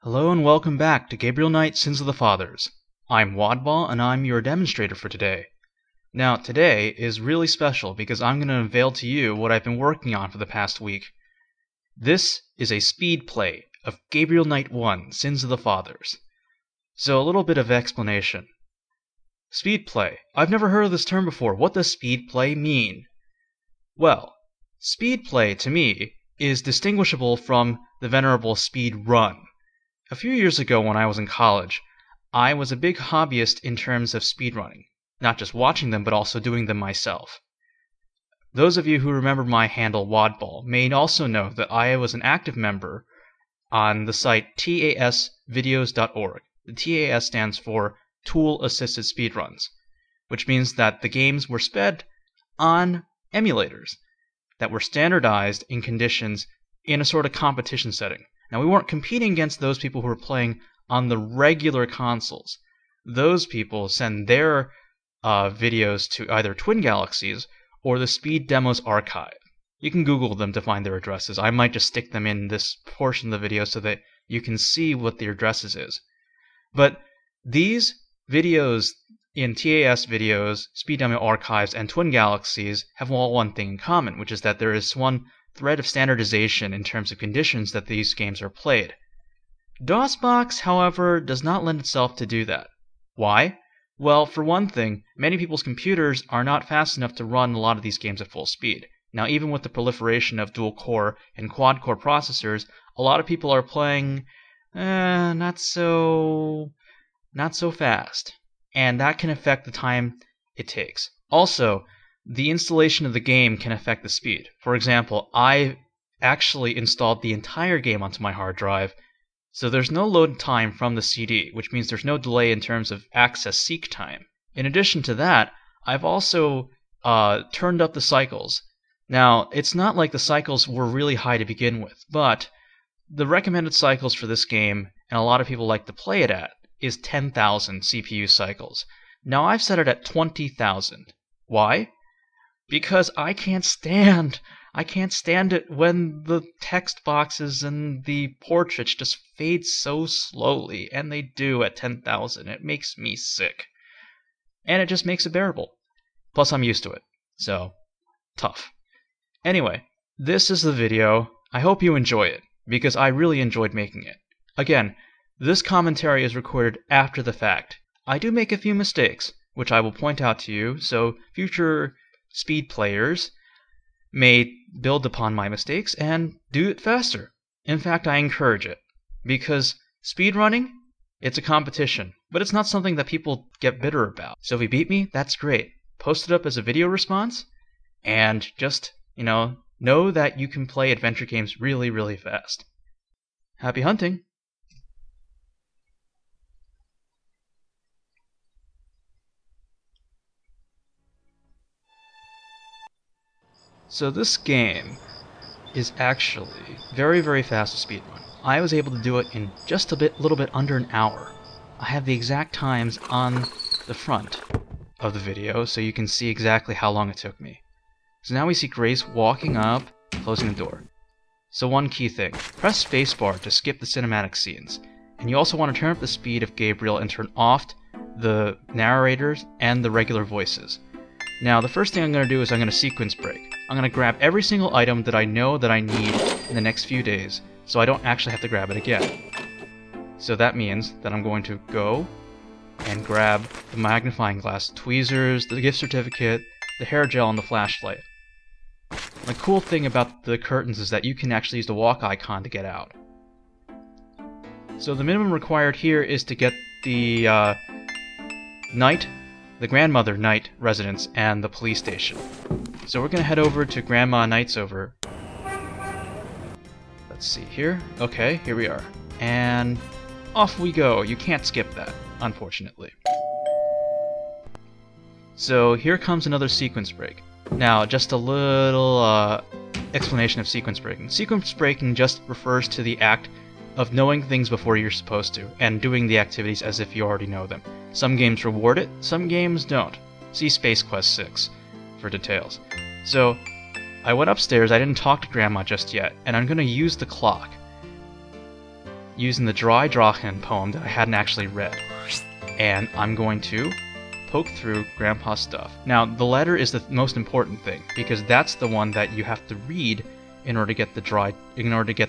Hello and welcome back to Gabriel Knight, Sins of the Fathers. I'm Wodball and I'm your demonstrator for today. Now today is really special because I'm going to unveil to you what I've been working on for the past week. This is a speed play of Gabriel Knight 1, Sins of the Fathers. So a little bit of explanation. Speed play. I've never heard of this term before. What does speed play mean? Well, speed play to me is distinguishable from the venerable speed run. A few years ago when I was in college, I was a big hobbyist in terms of speedrunning, not just watching them but also doing them myself. Those of you who remember my handle Wodball may also know that I was an active member on the site tasvideos.org. The TAS stands for Tool Assisted Speedruns, which means that the games were sped on emulators that were standardized in conditions in a sort of competition setting. Now, we weren't competing against those people who were playing on the regular consoles. Those people send their videos to either Twin Galaxies or the Speed Demos Archive. You can Google them to find their addresses. I might just stick them in this portion of the video so that you can see what their addresses is. But these videos in TAS videos, Speed Demo Archives, and Twin Galaxies have all one thing in common, which is that there is one thread of standardization in terms of conditions that these games are played. DOSBox, however, does not lend itself to do that. Why? Well, for one thing, many people's computers are not fast enough to run a lot of these games at full speed. Now, even with the proliferation of dual-core and quad-core processors, a lot of people are playing not so fast, and that can affect the time it takes. Also, the installation of the game can affect the speed. For example, I actually installed the entire game onto my hard drive, so there's no load time from the CD, which means there's no delay in terms of access seek time. In addition to that, I've also turned up the cycles. Now, it's not like the cycles were really high to begin with, but the recommended cycles for this game, and a lot of people like to play it at, is 10,000 CPU cycles. Now, I've set it at 20,000. Why? Because I can't stand it when the text boxes and the portraits just fade so slowly, and they do at 10,000. It makes me sick. And it just makes it bearable. Plus, I'm used to it. So, tough. Anyway, this is the video. I hope you enjoy it, because I really enjoyed making it. Again, this commentary is recorded after the fact. I do make a few mistakes, which I will point out to you, so future speed players may build upon my mistakes and do it faster. In fact, I encourage it, because speedrunning, it's a competition, but it's not something that people get bitter about. So if you beat me, that's great. Post it up as a video response, and just, know that you can play adventure games really, really fast. Happy hunting! So this game is actually very, very fast to speedrun. I was able to do it in just a little bit under an hour. I have the exact times on the front of the video so you can see exactly how long it took me. So now we see Grace walking up, closing the door. So one key thing, press spacebar to skip the cinematic scenes. And you also want to turn up the speed of Gabriel and turn off the narrators and the regular voices. Now, the first thing I'm going to do is I'm going to sequence break. I'm going to grab every single item that I know that I need in the next few days, so I don't actually have to grab it again. So that means that I'm going to go and grab the magnifying glass, tweezers, the gift certificate, the hair gel, and the flashlight. The cool thing about the curtains is that you can actually use the walk icon to get out. So the minimum required here is to get the Grandmother Knight residence and the police station. So we're going to head over to Grandma Knight's over. Let's see here. Okay, here we are. And off we go. You can't skip that, unfortunately. So here comes another sequence break. Now, just a little explanation of sequence breaking. Sequence breaking just refers to the act of knowing things before you're supposed to, and doing the activities as if you already know them. Some games reward it, some games don't. See Space Quest 6 for details. So, I went upstairs, I didn't talk to Grandma just yet, and I'm going to use the clock. using the Dry Drachen poem that I hadn't actually read. And I'm going to poke through Grandpa's stuff. Now, the letter is the most important thing, because that's the one that you have to read in order to get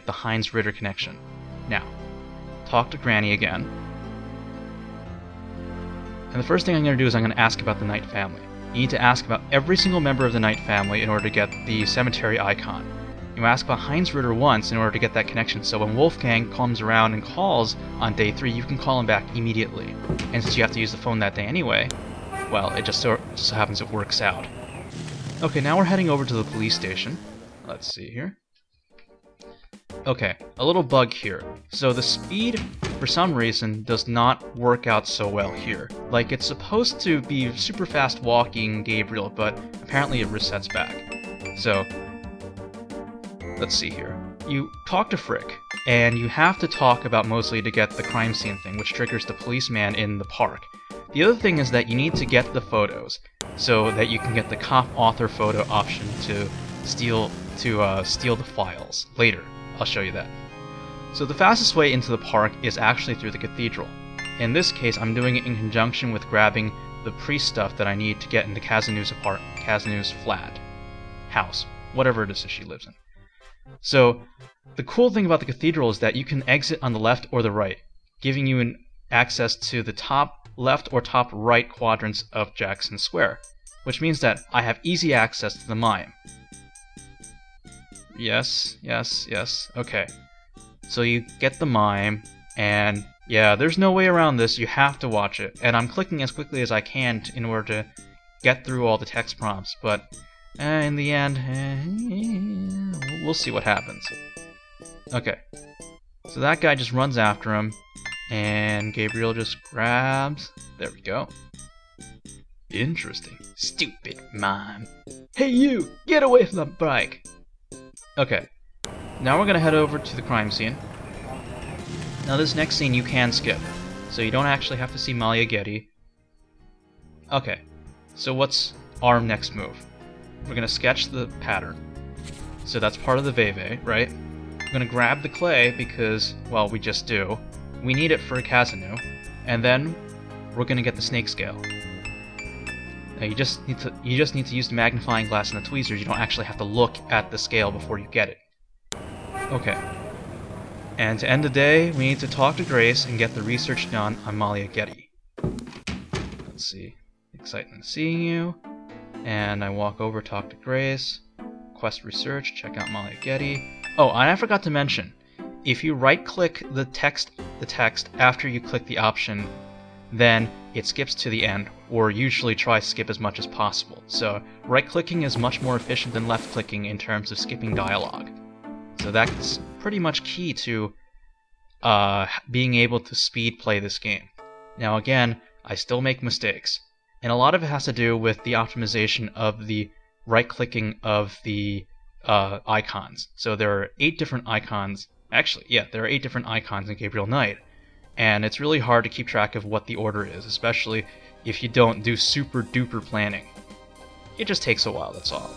the Heinz Ritter connection. Now, talk to Granny again. And the first thing I'm going to do is I'm going to ask about the Knight family. You need to ask about every single member of the Knight family in order to get the cemetery icon. You ask about Heinz Ritter once in order to get that connection, so when Wolfgang comes around and calls on day 3, you can call him back immediately. And since you have to use the phone that day anyway, well, it just so happens it works out. Okay, now we're heading over to the police station. Let's see here. Okay, a little bug here. So the speed, for some reason, does not work out so well here. Like, it's supposed to be super fast walking Gabriel, but apparently it resets back. So, let's see here. You talk to Frick, and you have to talk about Mosley to get the crime scene thing, which triggers the policeman in the park. The other thing is that you need to get the photos, so that you can get the cop author photo option to steal the files later. I'll show you that. So the fastest way into the park is actually through the cathedral. In this case, I'm doing it in conjunction with grabbing the priest stuff that I need to get into Kazunu's flat, house, whatever it is that she lives in. So the cool thing about the cathedral is that you can exit on the left or the right, giving you access to the top left or top right quadrants of Jackson Square, which means that I have easy access to the mime. Yes, okay. So you get the mime, and yeah, there's no way around this, you have to watch it. And I'm clicking as quickly as I can in order to get through all the text prompts, but in the end, we'll see what happens. Okay, so that guy just runs after him, and Gabriel just grabs... There we go. Interesting. Stupid mime. Hey you! Get away from the bike! Okay, now we're gonna head over to the crime scene. Now this next scene you can skip, so you don't actually have to see Malia Getty. Okay, so what's our next move? We're gonna sketch the pattern. So that's part of the Veve, right? We're gonna grab the clay because, well, we just do. We need it for Kazunu, and then we're gonna get the snake scale. Now you just need to use the magnifying glass and the tweezers. You don't actually have to look at the scale before you get it. Okay. And to end the day, we need to talk to Grace and get the research done on Malia Getty. Let's see. Excitement seeing you. And I walk over, talk to Grace. Quest research, check out Malia Getty. Oh, and I forgot to mention, if you right-click the text after you click the option, then it skips to the end, or usually try to skip as much as possible. So right-clicking is much more efficient than left-clicking in terms of skipping dialogue. So that's pretty much key to being able to speed play this game. Now again, I still make mistakes, and a lot of it has to do with the optimization of the right-clicking of the icons. So there are 8 different icons. Actually, yeah, there are 8 different icons in Gabriel Knight. And it's really hard to keep track of what the order is, especially if you don't do super duper planning. It just takes a while, that's all.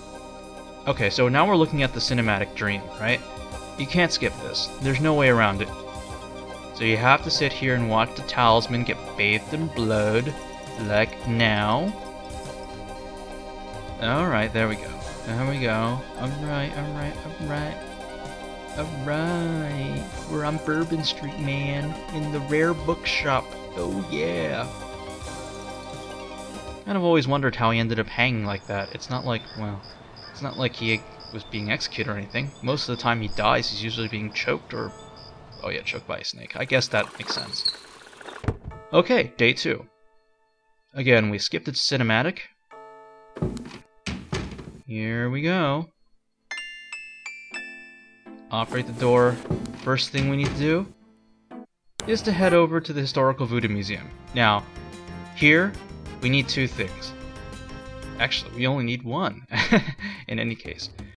Okay, so now we're looking at the cinematic dream, right? You can't skip this. There's no way around it. So you have to sit here and watch the talisman get bathed in blood, like now. Alright, there we go. There we go. Alright. Alright, we're on Bourbon Street, man, in the rare bookshop. Oh yeah. Kind of always wondered how he ended up hanging like that. It's not like, well, it's not like he was being executed or anything. Most of the time he dies, he's usually being choked or, oh yeah, choked by a snake. I guess that makes sense. Okay, day 2. Again, we skipped the cinematic. Here we go. Operate the door. First thing we need to do is to head over to the Historical Voodoo Museum. Now, here, we need 2 things. Actually, we only need 1, in any case.